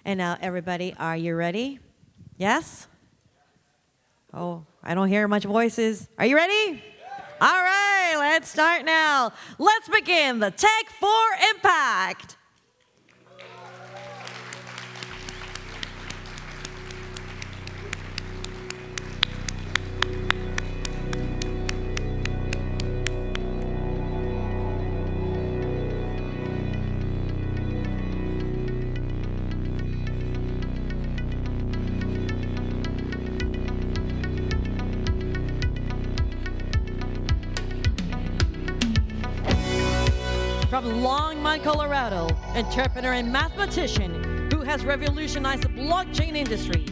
And now, everybody, are you ready? Yes? Oh, I don't hear much voices. Are you ready? All right, let's start now. Let's begin the Tech for Impact. From Longmont, Colorado, entrepreneur and mathematician who has revolutionized the blockchain industry,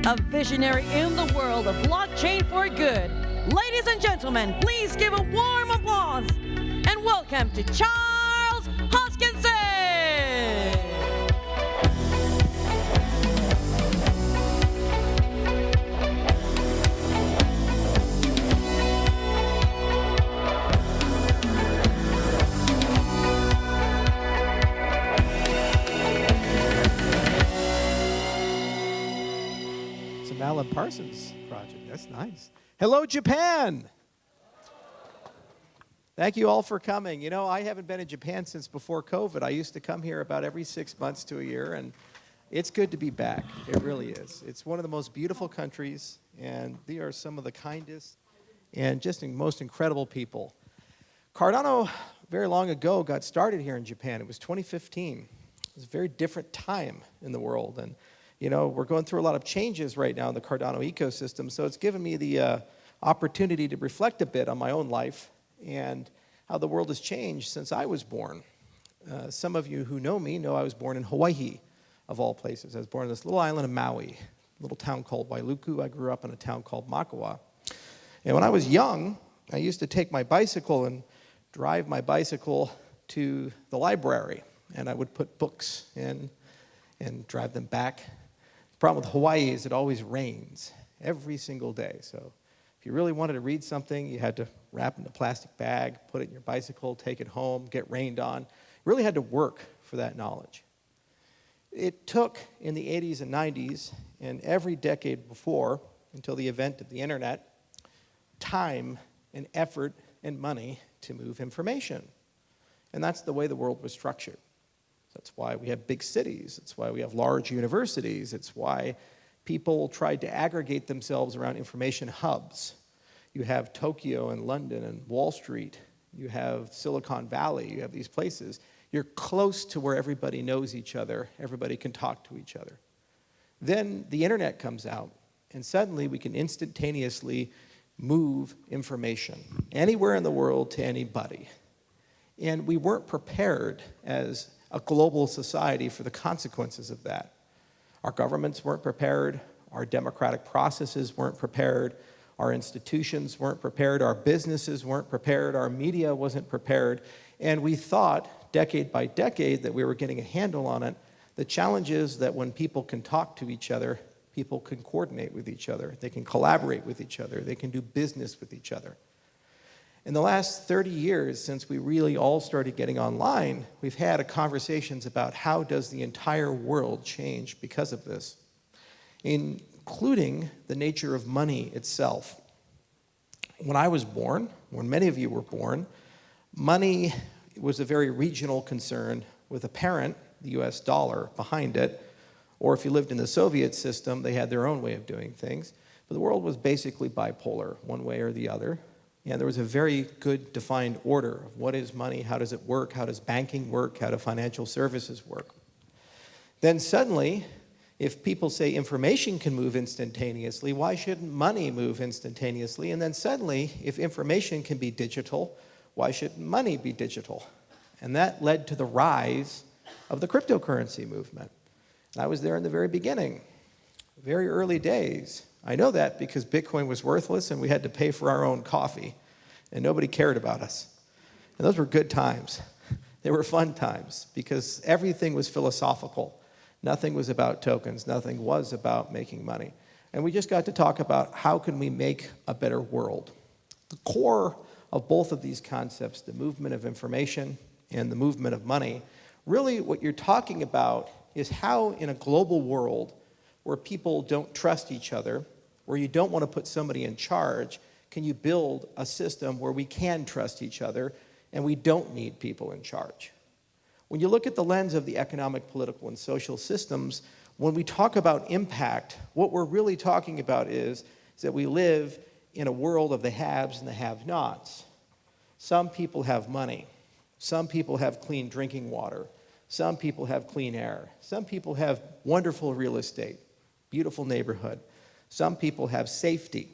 a visionary in the world of blockchain for good. Ladies and gentlemen, please give a warm applause and welcome to Charles Hoskinson. Alan Parsons project. That's nice. Hello, Japan. Thank you all for coming. You know, I haven't been in Japan since before COVID. I used to come here about every 6 months to a year, and it's good to be back. It really is. It's one of the most beautiful countries, and they are some of the kindest and just most incredible people. Cardano, very long ago, got started here in Japan. It was 2015. It was a very different time in the world, and you know, we're going through a lot of changes right now in the Cardano ecosystem, so it's given me the opportunity to reflect a bit on my own life and how the world has changed since I was born. Some of you who know me know I was born in Hawaii, of all places. I was born on this little island of Maui, a little town called Wailuku. I grew up in a town called Makua. And when I was young, I used to take my bicycle and drive my bicycle to the library, and I would put books in and drive them back. The problem with Hawaii is it always rains every single day. So if you really wanted to read something, you had to wrap it in a plastic bag, put it in your bicycle, take it home, get rained on. You really had to work for that knowledge. It took in the 80s and 90s and every decade before, until the event of the internet, time and effort and money to move information. And that's the way the world was structured. That's why we have big cities. It's why we have large universities. It's why people tried to aggregate themselves around information hubs. You have Tokyo and London and Wall Street. You have Silicon Valley. You have these places. You're close to where everybody knows each other. Everybody can talk to each other. Then the internet comes out, and suddenly we can instantaneously move information anywhere in the world to anybody. And we weren't prepared as a global society for the consequences of that. Our governments weren't prepared, our democratic processes weren't prepared, our institutions weren't prepared, our businesses weren't prepared, our media wasn't prepared, and we thought, decade by decade, that we were getting a handle on it. The challenge is that when people can talk to each other, people can coordinate with each other, they can collaborate with each other, they can do business with each other. In the last 30 years, since we really all started getting online, we've had conversations about how does the entire world change because of this, including the nature of money itself. When I was born, when many of you were born, money was a very regional concern with a parent, the US dollar, behind it. Or if you lived in the Soviet system, they had their own way of doing things. But the world was basically bipolar, one way or the other. And there was a very good defined order of what is money, how does it work, how does banking work, how do financial services work. Then suddenly, if people say information can move instantaneously, why shouldn't money move instantaneously? And then suddenly, if information can be digital, why shouldn't money be digital? And that led to the rise of the cryptocurrency movement. And I was there in the very beginning, very early days. I know that because Bitcoin was worthless and we had to pay for our own coffee and nobody cared about us. And those were good times. They were fun times because everything was philosophical. Nothing was about tokens. Nothing was about making money. And we just got to talk about how can we make a better world. The core of both of these concepts, the movement of information and the movement of money, really what you're talking about is how in a global world where people don't trust each other, where you don't want to put somebody in charge, can you build a system where we can trust each other and we don't need people in charge? When you look at the lens of the economic, political, and social systems, when we talk about impact, what we're really talking about is that we live in a world of the haves and the have-nots. Some people have money. Some people have clean drinking water. Some people have clean air. Some people have wonderful real estate, beautiful neighborhood. Some people have safety.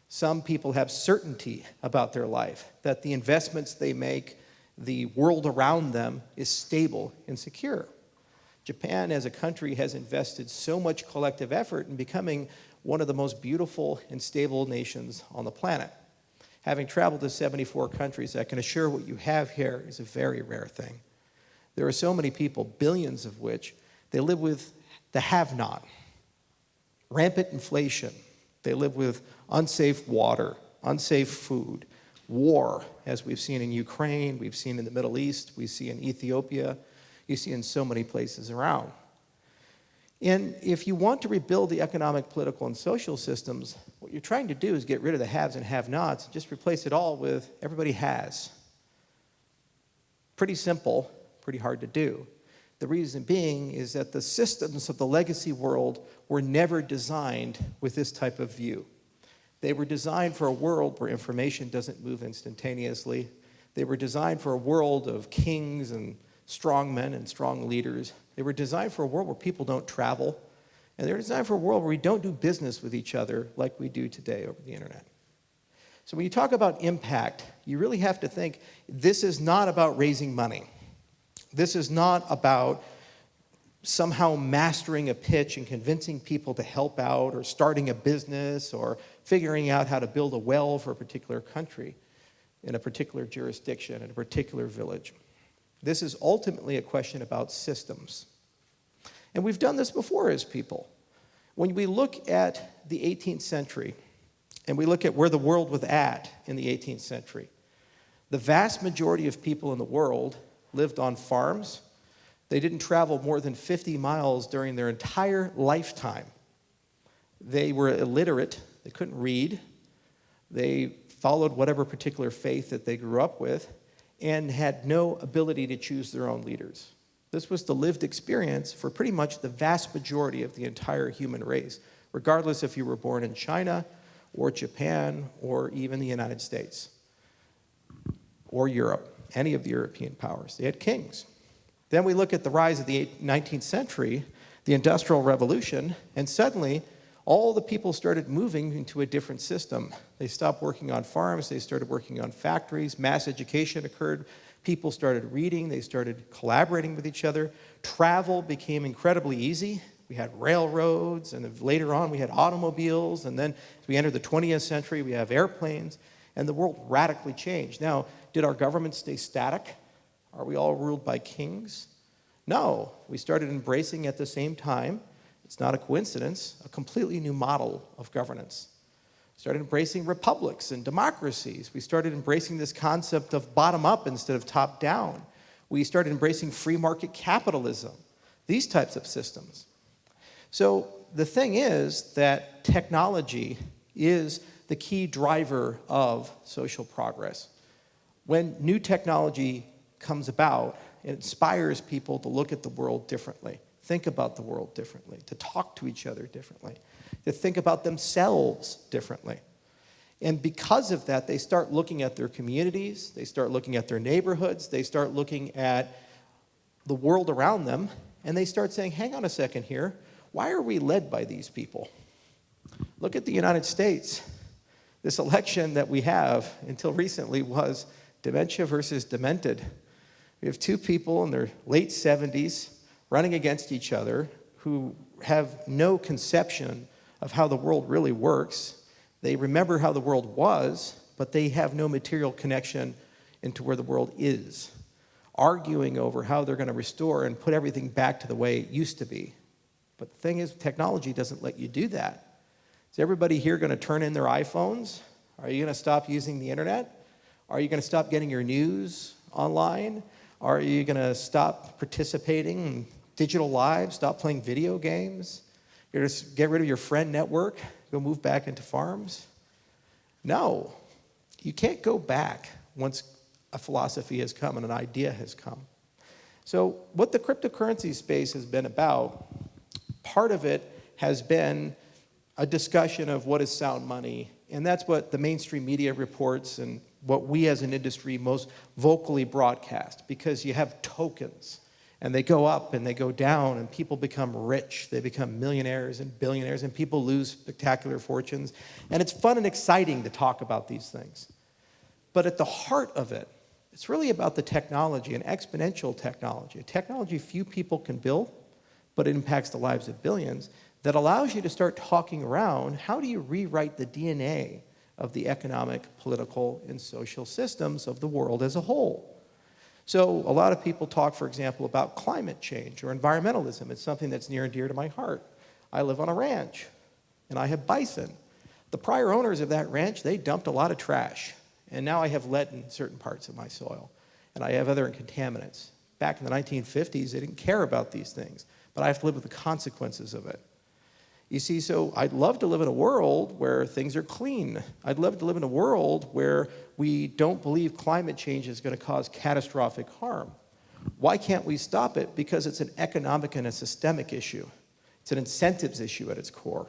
Some people have certainty about their life, that the investments they make, the world around them is stable and secure. Japan as a country has invested so much collective effort in becoming one of the most beautiful and stable nations on the planet. Having traveled to 74 countries, I can assure what you have here is a very rare thing. There are so many people, billions of which, they live with the have-not. Rampant inflation. They live with unsafe water, unsafe food, war, as we've seen in Ukraine, we've seen in the Middle East, we see in Ethiopia, you see in so many places around. And if you want to rebuild the economic, political, and social systems, what you're trying to do is get rid of the haves and have-nots and just replace it all with everybody has. Pretty simple, pretty hard to do. The reason being is that the systems of the legacy world were never designed with this type of view. They were designed for a world where information doesn't move instantaneously. They were designed for a world of kings and strong men and strong leaders. They were designed for a world where people don't travel. And they're designed for a world where we don't do business with each other like we do today over the internet. So when you talk about impact, you really have to think, this is not about raising money. This is not about somehow mastering a pitch and convincing people to help out or starting a business or figuring out how to build a well for a particular country in a particular jurisdiction, in a particular village. This is ultimately a question about systems. And we've done this before as people. When we look at the 18th century and we look at where the world was at in the 18th century, the vast majority of people in the world lived on farms. They didn't travel more than 50 miles during their entire lifetime. They were illiterate. They couldn't read. They followed whatever particular faith that they grew up with and had no ability to choose their own leaders. This was the lived experience for pretty much the vast majority of the entire human race, regardless if you were born in China or Japan or even the United States or Europe, any of the European powers. They had kings. Then we look at the rise of the 19th century, the Industrial Revolution, and suddenly all the people started moving into a different system. They stopped working on farms, they started working on factories, mass education occurred, people started reading, they started collaborating with each other. Travel became incredibly easy. We had railroads, and later on we had automobiles, and then as we entered the 20th century, we have airplanes, and the world radically changed. Now, did our government stay static? Are we all ruled by kings? No, we started embracing at the same time, it's not a coincidence, a completely new model of governance. We started embracing republics and democracies. We started embracing this concept of bottom-up instead of top-down. We started embracing free market capitalism, these types of systems. So the thing is that technology is the key driver of social progress. When new technology comes about, it inspires people to look at the world differently, think about the world differently, to talk to each other differently, to think about themselves differently. And because of that, they start looking at their communities, they start looking at their neighborhoods, they start looking at the world around them, and they start saying, hang on a second here, why are we led by these people? Look at the United States. This election that we have until recently was dementia versus demented. We have two people in their late 70s running against each other who have no conception of how the world really works. They remember how the world was, but they have no material connection into where the world is, arguing over how they're going to restore and put everything back to the way it used to be. But the thing is, technology doesn't let you do that. Is everybody here going to turn in their iPhones? Are you going to stop using the internet? Are you going to stop getting your news online? Are you going to stop participating in digital lives, stop playing video games? You're going to get rid of your friend network, go move back into farms? No, you can't go back once a philosophy has come and an idea has come. So what the cryptocurrency space has been about, part of it has been a discussion of what is sound money, and that's what the mainstream media reports and what we as an industry most vocally broadcast, because you have tokens, and they go up and they go down, and people become rich. They become millionaires and billionaires, and people lose spectacular fortunes. And it's fun and exciting to talk about these things. But at the heart of it, it's really about the technology, an exponential technology, a technology few people can build, but it impacts the lives of billions, that allows you to start talking around how do you rewrite the DNA of the economic, political, and social systems of the world as a whole. So a lot of people talk, for example, about climate change or environmentalism. It's something that's near and dear to my heart. I live on a ranch, and I have bison. The prior owners of that ranch, they dumped a lot of trash, and now I have lead in certain parts of my soil, and I have other contaminants. Back in the 1950s, they didn't care about these things, but I have to live with the consequences of it. You see, so I'd love to live in a world where things are clean. I'd love to live in a world where we don't believe climate change is going to cause catastrophic harm. Why can't we stop it? Because it's an economic and a systemic issue. It's an incentives issue at its core.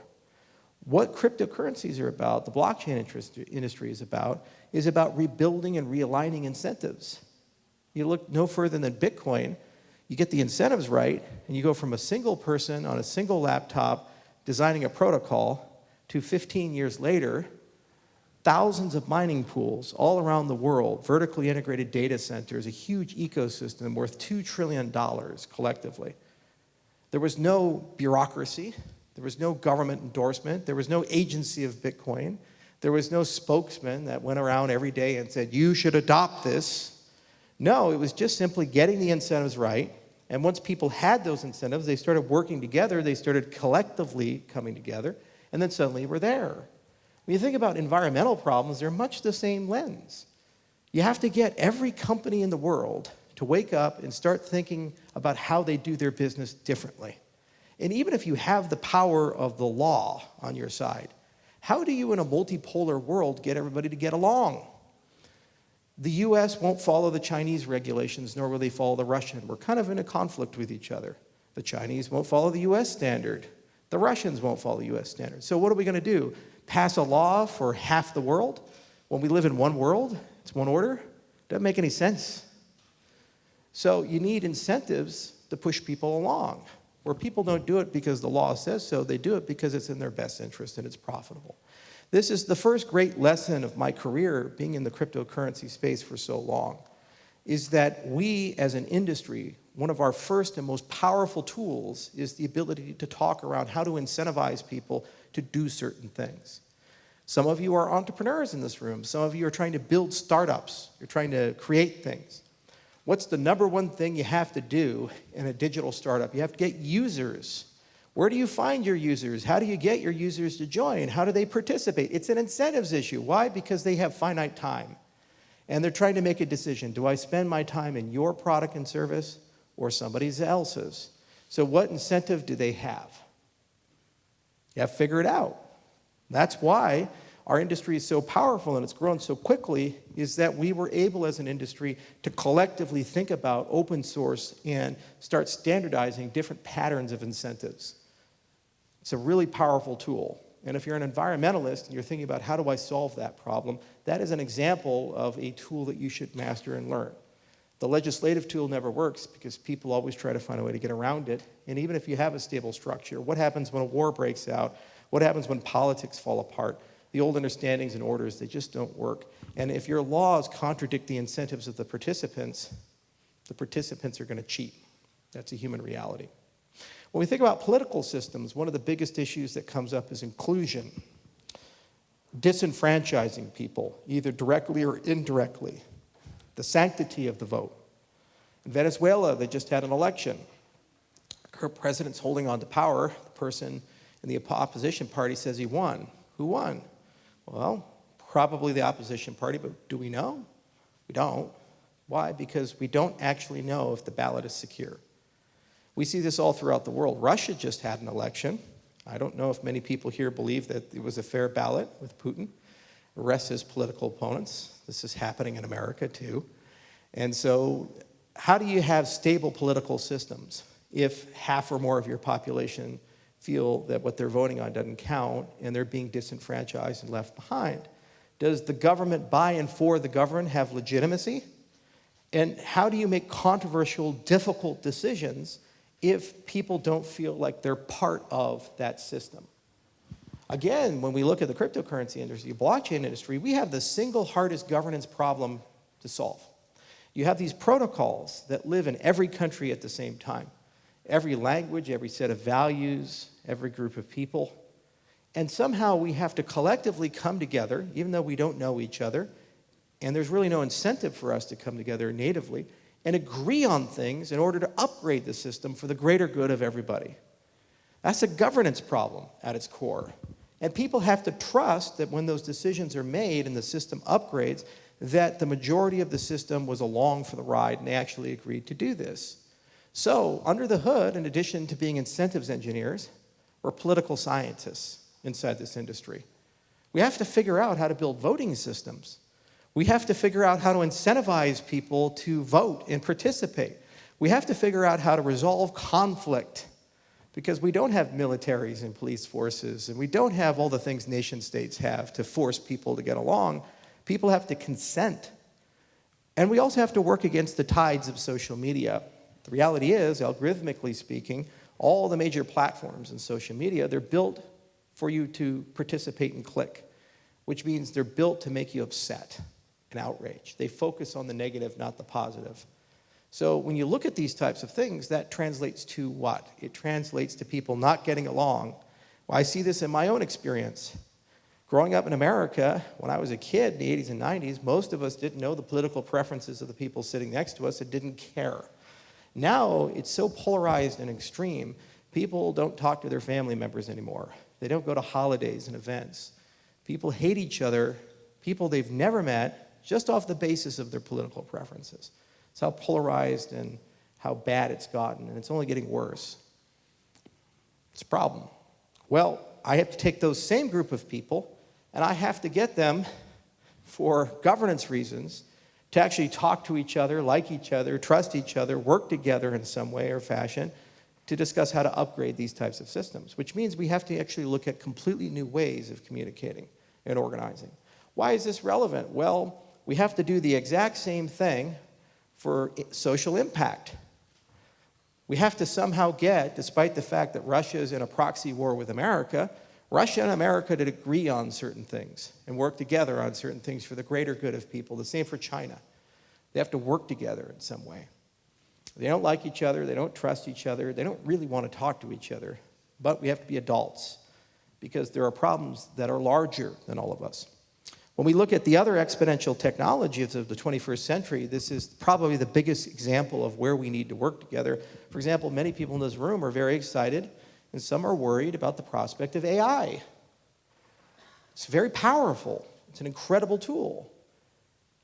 What cryptocurrencies are about, the blockchain industry is about rebuilding and realigning incentives. You look no further than Bitcoin, you get the incentives right, and you go from a single person on a single laptop designing a protocol to 15 years later, thousands of mining pools all around the world, vertically integrated data centers, a huge ecosystem worth $2 trillion collectively. There was no bureaucracy. There was no government endorsement. There was no agency of Bitcoin. There was no spokesman that went around every day and said, you should adopt this. No, it was just simply getting the incentives right. And once people had those incentives, they started working together, they started collectively coming together, and then suddenly we're there. When you think about environmental problems, they're much the same lens. You have to get every company in the world to wake up and start thinking about how they do their business differently. And even if you have the power of the law on your side, how do you in a multipolar world get everybody to get along? The US won't follow the Chinese regulations, nor will they follow the Russian. We're kind of in a conflict with each other. The Chinese won't follow the US standard. The Russians won't follow the US standard. So what are we going to do? Pass a law for half the world? When we live in one world, it's one order? Doesn't make any sense. So you need incentives to push people along. Where people don't do it because the law says so, they do it because it's in their best interest and it's profitable. This is the first great lesson of my career being in the cryptocurrency space for so long, is that we as an industry, one of our first and most powerful tools is the ability to talk around how to incentivize people to do certain things. Some of you are entrepreneurs in this room. Some of you are trying to build startups. You're trying to create things. What's the number one thing you have to do in a digital startup? You have to get users. Where do you find your users? How do you get your users to join? How do they participate? It's an incentives issue. Why? Because they have finite time. And they're trying to make a decision. Do I spend my time in your product and service or somebody else's? So what incentive do they have? You have to figure it out. That's why our industry is so powerful and it's grown so quickly, is that we were able as an industry to collectively think about open source and start standardizing different patterns of incentives. It's a really powerful tool. And if you're an environmentalist and you're thinking about how do I solve that problem, that is an example of a tool that you should master and learn. The legislative tool never works because people always try to find a way to get around it. And even if you have a stable structure, what happens when a war breaks out? What happens when politics fall apart? The old understandings and orders, they just don't work. And if your laws contradict the incentives of the participants are going to cheat. That's a human reality. When we think about political systems, one of the biggest issues that comes up is inclusion. Disenfranchising people, either directly or indirectly. The sanctity of the vote. In Venezuela, they just had an election. The current president's holding on to power. The person in the opposition party says he won. Who won? Well, probably the opposition party, but do we know? We don't. Why? Because we don't actually know if the ballot is secure. We see this all throughout the world. Russia just had an election. I don't know if many people here believe that it was a fair ballot with Putin. Arrests his political opponents. This is happening in America too. And so how do you have stable political systems if half or more of your population feel that what they're voting on doesn't count and they're being disenfranchised and left behind? Does the government by and for the governed have legitimacy? And how do you make controversial, difficult decisions if people don't feel like they're part of that system? Again, when we look at the cryptocurrency industry, blockchain industry, we have the single hardest governance problem to solve. You have these protocols that live in every country at the same time. Every language, every set of values, every group of people. And somehow we have to collectively come together, even though we don't know each other, and there's really no incentive for us to come together natively, and agree on things in order to upgrade the system for the greater good of everybody. That's a governance problem at its core. And people have to trust that when those decisions are made and the system upgrades, that the majority of the system was along for the ride and they actually agreed to do this. So, under the hood, in addition to being incentives engineers, we're political scientists inside this industry. We have to figure out how to build voting systems. We have to figure out how to incentivize people to vote and participate. We have to figure out how to resolve conflict, because we don't have militaries and police forces, and we don't have all the things nation states have to force people to get along. People have to consent. And we also have to work against the tides of social media. The reality is, algorithmically speaking, all the major platforms in social media, they're built for you to participate and click, which means they're built to make you upset and outraged. They focus on the negative, not the positive. So when you look at these types of things, that translates to what? It translates to people not getting along. Well, I see this in my own experience. Growing up in America, when I was a kid in the 80s and 90s, most of us didn't know the political preferences of the people sitting next to us and didn't care. Now, it's so polarized and extreme, people don't talk to their family members anymore. They don't go to holidays and events. People hate each other, people they've never met, just off the basis of their political preferences. It's how polarized and how bad it's gotten, and it's only getting worse. It's a problem. Well, I have to take those same group of people, and I have to get them, for governance reasons, to actually talk to each other, like each other, trust each other, work together in some way or fashion to discuss how to upgrade these types of systems, which means we have to actually look at completely new ways of communicating and organizing. Why is this relevant? Well, we have to do the exact same thing for social impact. We have to somehow get, despite the fact that Russia is in a proxy war with America, Russia and America to agree on certain things and work together on certain things for the greater good of people. The same for China. They have to work together in some way. They don't like each other. They don't trust each other. They don't really want to talk to each other. But we have to be adults because there are problems that are larger than all of us. When we look at the other exponential technologies of the 21st century, this is probably the biggest example of where we need to work together. For example, many people in this room are very excited, and some are worried about the prospect of AI. It's very powerful. It's an incredible tool.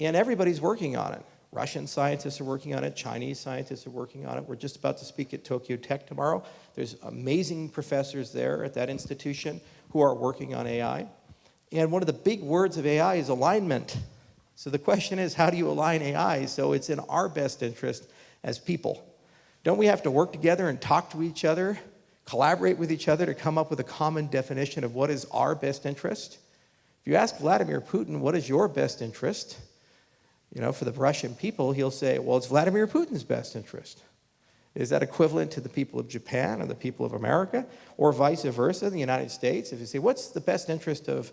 And everybody's working on it. Russian scientists are working on it. Chinese scientists are working on it. We're just about to speak at Tokyo Tech tomorrow. There's amazing professors there at that institution who are working on AI. And one of the big words of AI is alignment. So the question is, how do you align AI so it's in our best interest as people? Don't we have to work together and talk to each other, collaborate with each other to come up with a common definition of what is our best interest? If you ask Vladimir Putin, what is your best interest? For the Russian people, he'll say, well, it's Vladimir Putin's best interest. Is that equivalent to the people of Japan or the people of America? Or vice versa, in the United States? If you say, what's the best interest of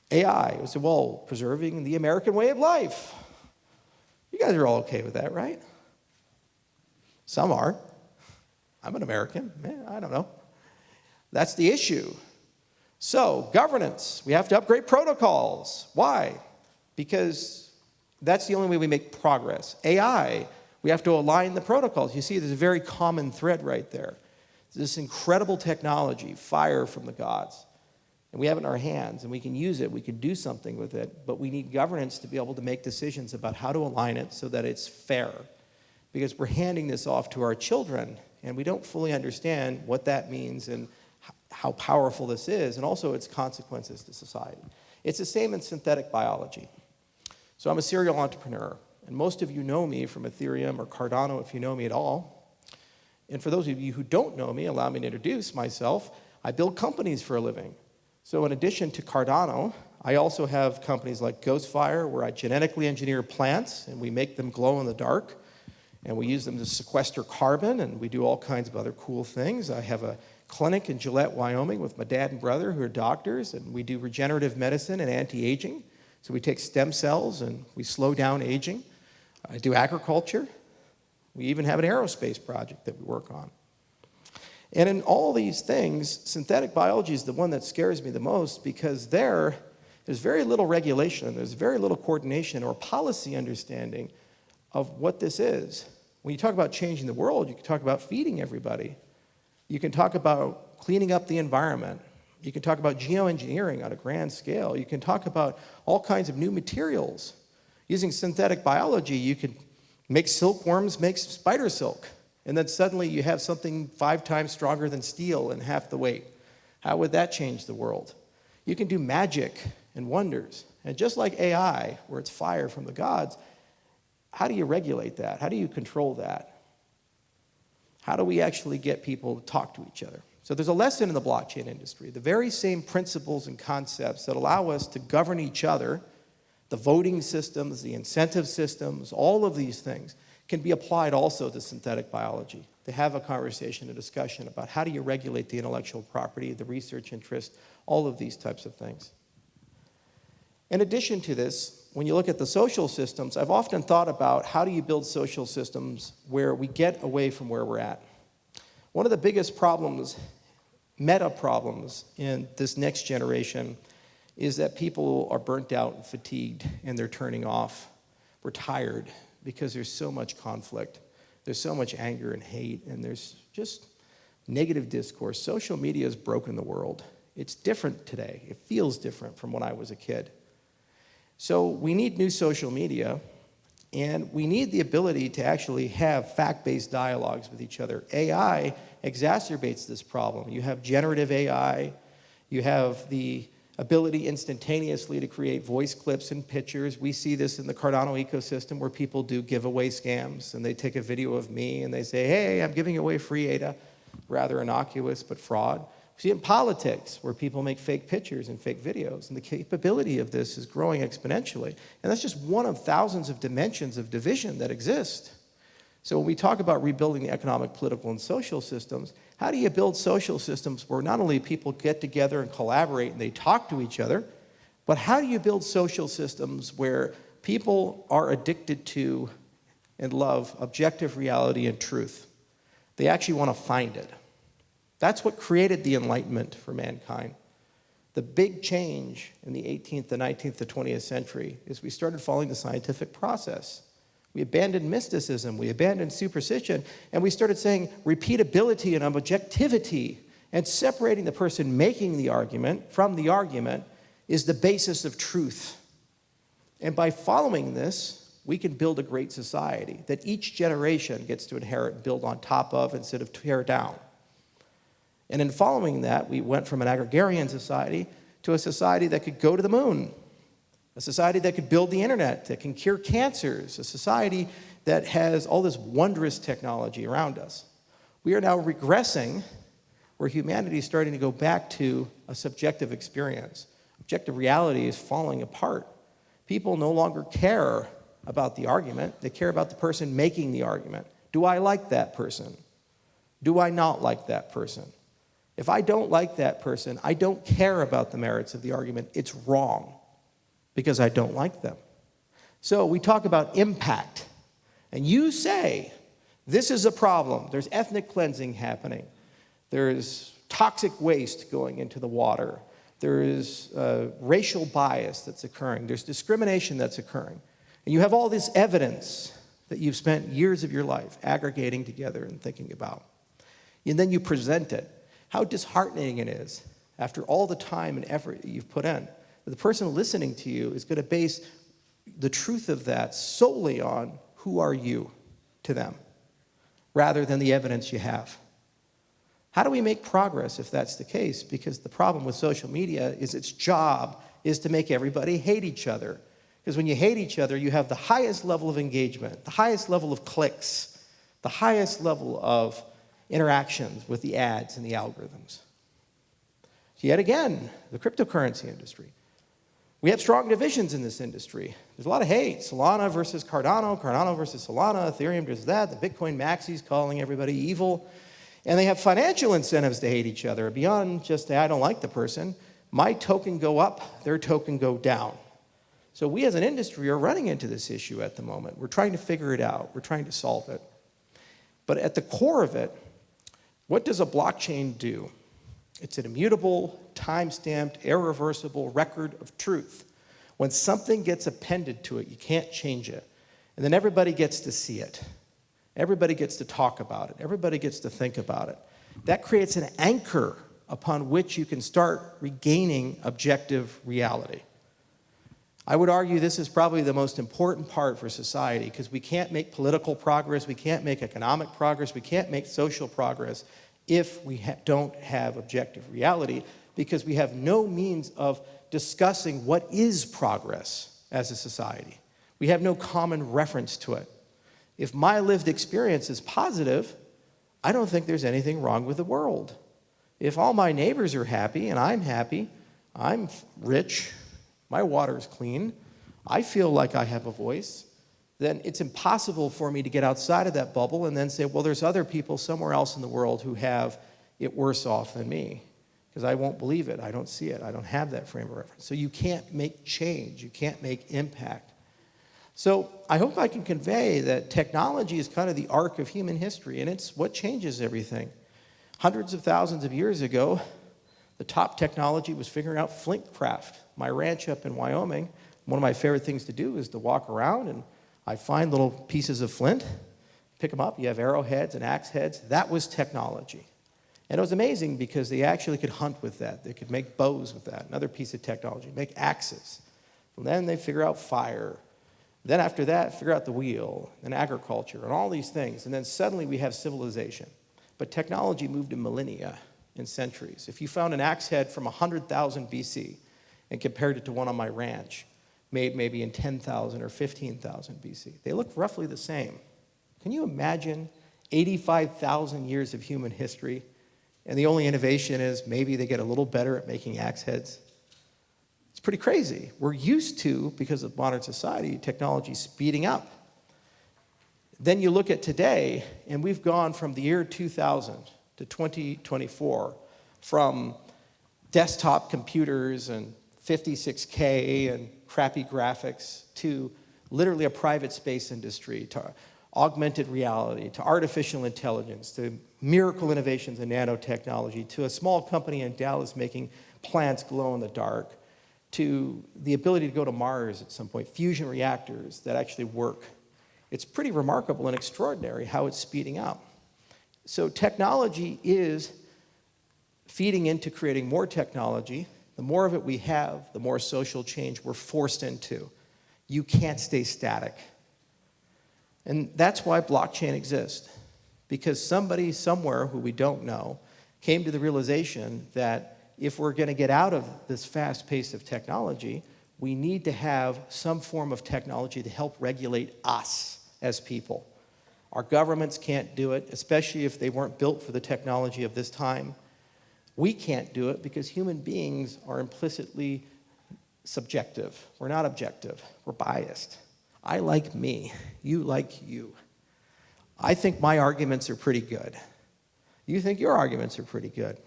AI? We say, well, preserving the American way of life. You guys are all okay with that, right? Some are. I'm an American. I don't know. That's the issue. So, governance. We have to upgrade protocols. Why? Because that's the only way we make progress. AI, we have to align the protocols. You see, there's a very common thread right there. This incredible technology, fire from the gods. And we have it in our hands, and we can use it. We can do something with it. But we need governance to be able to make decisions about how to align it so that it's fair. Because we're handing this off to our children And we don't fully understand what that means and how powerful this is, and also its consequences to society. It's the same in synthetic biology. So I'm a serial entrepreneur, and most of you know me from Ethereum or Cardano if you know me at all. And for those of you who don't know me, allow me to introduce myself. I build companies for a living. So in addition to Cardano, I also have companies like Ghostfire, where I genetically engineer plants, and we make them glow in the dark, and we use them to sequester carbon, and we do all kinds of other cool things. I have a clinic in Gillette, Wyoming, with my dad and brother who are doctors, and we do regenerative medicine and anti-aging. So we take stem cells and we slow down aging. I do agriculture. We even have an aerospace project that we work on. And in all these things, synthetic biology is the one that scares me the most, because there's very little regulation, there's very little coordination or policy understanding of what this is. When you talk about changing the world, you can talk about feeding everybody. You can talk about cleaning up the environment. You can talk about geoengineering on a grand scale. You can talk about all kinds of new materials. Using synthetic biology, you can make silkworms make spider silk, and then suddenly you have something 5 times stronger than steel and half the weight. How would that change the world? You can do magic and wonders. And just like AI, where it's fire from the gods, how do you regulate that? How do you control that? How do we actually get people to talk to each other? So there's a lesson in the blockchain industry. The very same principles and concepts that allow us to govern each other, the voting systems, the incentive systems, all of these things can be applied also to synthetic biology. To have a conversation, a discussion about how do you regulate the intellectual property, the research interest, all of these types of things. In addition to this, when you look at the social systems, I've often thought about how do you build social systems where we get away from where we're at. One of the biggest problems, meta problems in this next generation, is that people are burnt out and fatigued and they're turning off. We're tired because there's so much conflict. There's so much anger and hate, and there's just negative discourse. Social media has broken the world. It's different today. It feels different from when I was a kid. So we need new social media, and we need the ability to actually have fact-based dialogues with each other. AI exacerbates this problem. You have generative AI. You have the ability instantaneously to create voice clips and pictures. We see this in the Cardano ecosystem, where people do giveaway scams, and they take a video of me and they say, hey, I'm giving away free ADA, rather innocuous but fraud. We see it in politics, where people make fake pictures and fake videos, and the capability of this is growing exponentially. And that's just one of thousands of dimensions of division that exist. So when we talk about rebuilding the economic, political, and social systems, how do you build social systems where not only people get together and collaborate and they talk to each other, but how do you build social systems where people are addicted to and love objective reality and truth? They actually want to find it. That's what created the Enlightenment for mankind. The big change in the 18th, the 19th, the 20th century is we started following the scientific process. We abandoned mysticism, we abandoned superstition, and we started saying repeatability and objectivity, and separating the person making the argument from the argument is the basis of truth. And by following this, we can build a great society that each generation gets to inherit and build on top of instead of tear down. And in following that, we went from an agrarian society to a society that could go to the moon, a society that could build the internet, that can cure cancers, a society that has all this wondrous technology around us. We are now regressing, where humanity is starting to go back to a subjective experience. Objective reality is falling apart. People no longer care about the argument. They care about the person making the argument. Do I like that person? Do I not like that person? If I don't like that person, I don't care about the merits of the argument. It's wrong, because I don't like them. So we talk about impact, and you say, this is a problem. There's ethnic cleansing happening. There's toxic waste going into the water. There is racial bias that's occurring. There's discrimination that's occurring. And you have all this evidence that you've spent years of your life aggregating together and thinking about. And then you present it. How disheartening it is, after all the time and effort that you've put in, that the person listening to you is going to base the truth of that solely on who are you to them. rather than the evidence you have. How do we make progress if that's the case? Because the problem with social media is its job is to make everybody hate each other. Because when you hate each other, you have the highest level of engagement, the highest level of clicks, the highest level of interactions with the ads and the algorithms. Yet again, the cryptocurrency industry. We have strong divisions in this industry. There's a lot of hate. Solana versus Cardano, Cardano versus Solana, Ethereum does that, the Bitcoin maxis calling everybody evil. And they have financial incentives to hate each other beyond just, I don't like the person. My token go up, their token go down. So we as an industry are running into this issue at the moment. We're trying to figure it out. We're trying to solve it. But at the core of it, what does a blockchain do? It's an immutable, time-stamped, irreversible record of truth. When something gets appended to it, you can't change it. And then everybody gets to see it. Everybody gets to talk about it. Everybody gets to think about it. That creates an anchor upon which you can start regaining objective reality. I would argue this is probably the most important part for society because we can't make political progress, we can't make economic progress, we can't make social progress if we don't have objective reality, because we have no means of discussing what is progress as a society. We have no common reference to it. If my lived experience is positive, I don't think there's anything wrong with the world. If all my neighbors are happy and I'm happy, I'm rich, my water's clean, I feel like I have a voice, then it's impossible for me to get outside of that bubble and then say, well, there's other people somewhere else in the world who have it worse off than me. Because I won't believe it, I don't see it, I don't have that frame of reference. So you can't make change, you can't make impact. So I hope I can convey that technology is kind of the arc of human history, and it's what changes everything. Hundreds of thousands of years ago, the top technology was figuring out flint craft. My ranch up in Wyoming, one of my favorite things to do is to walk around and I find little pieces of flint, pick them up, you have arrowheads and axe heads. That was technology. And it was amazing because they actually could hunt with that. They could make bows with that, another piece of technology, make axes. And then they figure out fire. Then after that, figure out the wheel and agriculture and all these things. And then suddenly we have civilization. But technology moved in millennia, in centuries. If you found an axe head from 100,000 BC and compared it to one on my ranch, made maybe in 10,000 or 15,000 BC, they look roughly the same. Can you imagine 85,000 years of human history, and the only innovation is maybe they get a little better at making axe heads? It's pretty crazy. We're used to, because of modern society, technology speeding up. Then you look at today, and we've gone from the year 2000 to 2024, from desktop computers and 56K and crappy graphics to literally a private space industry, to augmented reality, to artificial intelligence, to miracle innovations in nanotechnology, to a small company in Dallas making plants glow in the dark, to the ability to go to Mars at some point, fusion reactors that actually work. It's pretty remarkable and extraordinary how it's speeding up. So technology is feeding into creating more technology. The more of it we have, the more social change we're forced into. You can't stay static. And that's why blockchain exists. Because somebody somewhere who we don't know came to the realization that if we're going to get out of this fast pace of technology, we need to have some form of technology to help regulate us as people. Our governments can't do it, especially if they weren't built for the technology of this time. We can't do it because human beings are implicitly subjective. We're not objective. We're biased. I like me. You like you. I think my arguments are pretty good. You think your arguments are pretty good.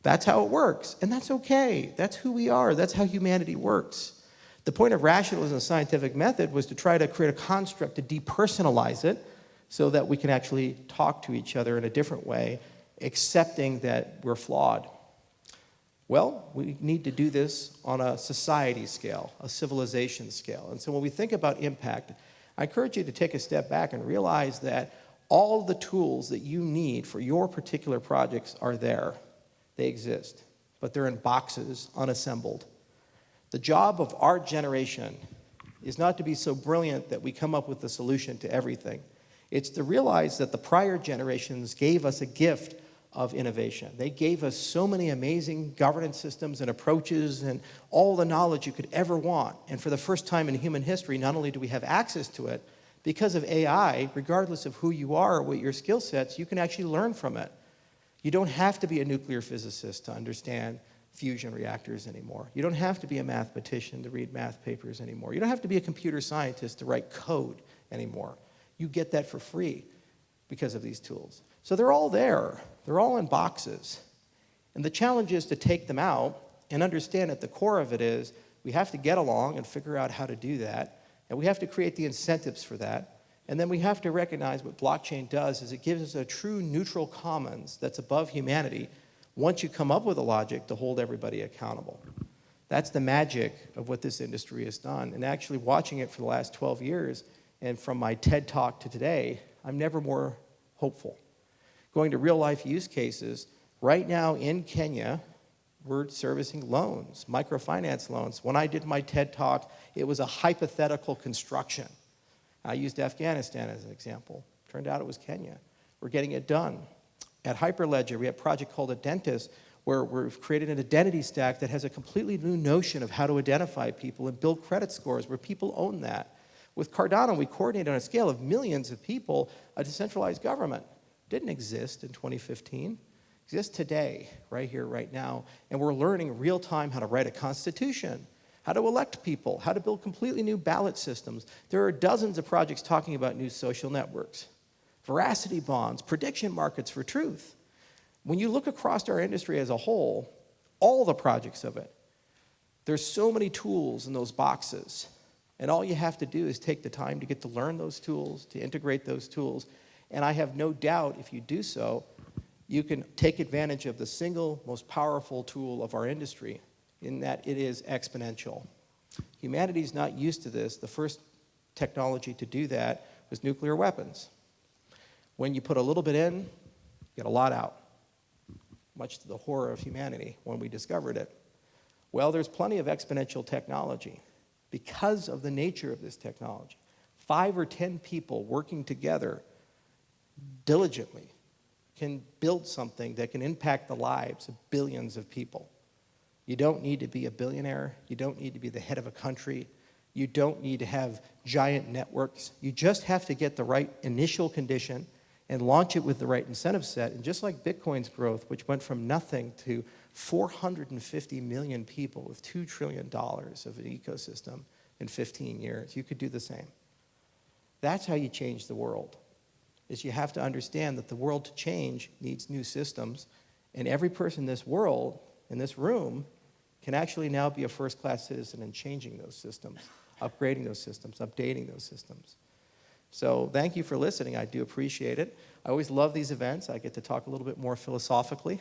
That's how it works, and that's okay. That's who we are. That's how humanity works. The point of rationalism and scientific method was to try to create a construct to depersonalize it so that we can actually talk to each other in a different way, accepting that we're flawed. Well, we need to do this on a society scale, a civilization scale. And so when we think about impact, I encourage you to take a step back and realize that all the tools that you need for your particular projects are there. They exist, but they're in boxes, unassembled. The job of our generation is not to be so brilliant that we come up with the solution to everything. It's to realize that the prior generations gave us a gift of innovation. They gave us so many amazing governance systems and approaches and all the knowledge you could ever want. And for the first time in human history, not only do we have access to it, because of AI, regardless of who you are or what your skill sets, you can actually learn from it. You don't have to be a nuclear physicist to understand fusion reactors anymore. You don't have to be a mathematician to read math papers anymore. You don't have to be a computer scientist to write code anymore. You get that for free because of these tools. So they're all there. They're all in boxes. And the challenge is to take them out and understand at the core of it is we have to get along and figure out how to do that. And we have to create the incentives for that. And then we have to recognize what blockchain does is it gives us a true neutral commons that's above humanity once you come up with a logic to hold everybody accountable. That's the magic of what this industry has done. And actually watching it for the last 12 years, and from my TED Talk to today, I'm never more hopeful. Going to real-life use cases, right now in Kenya, we're servicing loans, microfinance loans. When I did my TED Talk, it was a hypothetical construction. I used Afghanistan as an example. Turned out it was Kenya. We're getting it done. At Hyperledger, we have a project called Identis, where we've created an identity stack that has a completely new notion of how to identify people and build credit scores where people own that. With Cardano, we coordinate on a scale of millions of people, a decentralized government. Didn't exist in 2015. Exists today, right here, right now. And we're learning real time how to write a constitution, how to elect people, how to build completely new ballot systems. There are dozens of projects talking about new social networks, veracity bonds, prediction markets for truth. When you look across our industry as a whole, all the projects of it, there's so many tools in those boxes. And all you have to do is take the time to get to learn those tools, to integrate those tools. And I have no doubt if you do so, you can take advantage of the single most powerful tool of our industry in that it is exponential. Humanity's not used to this. The first technology to do that was nuclear weapons. When you put a little bit in, you get a lot out, much to the horror of humanity when we discovered it. Well, there's plenty of exponential technology because of the nature of this technology. 5 or 10 people working together diligently can build something that can impact the lives of billions of people. You don't need to be a billionaire. You don't need to be the head of a country. You don't need to have giant networks. You just have to get the right initial condition and launch it with the right incentive set. And just like Bitcoin's growth, which went from nothing to 450 million people with $2 trillion of an ecosystem in 15 years, you could do the same. That's how you change the world, is you have to understand that the world to change needs new systems, and every person in this world, in this room, can actually now be a first-class citizen in changing those systems, upgrading those systems, updating those systems. So thank you for listening. I do appreciate it. I always love these events. I get to talk a little bit more philosophically,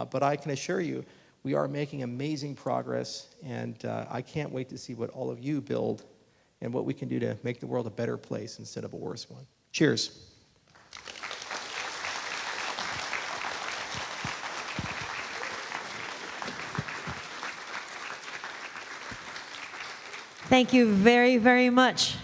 but I can assure you we are making amazing progress, and I can't wait to see what all of you build and what we can do to make the world a better place instead of a worse one. Cheers. Thank you very, very much.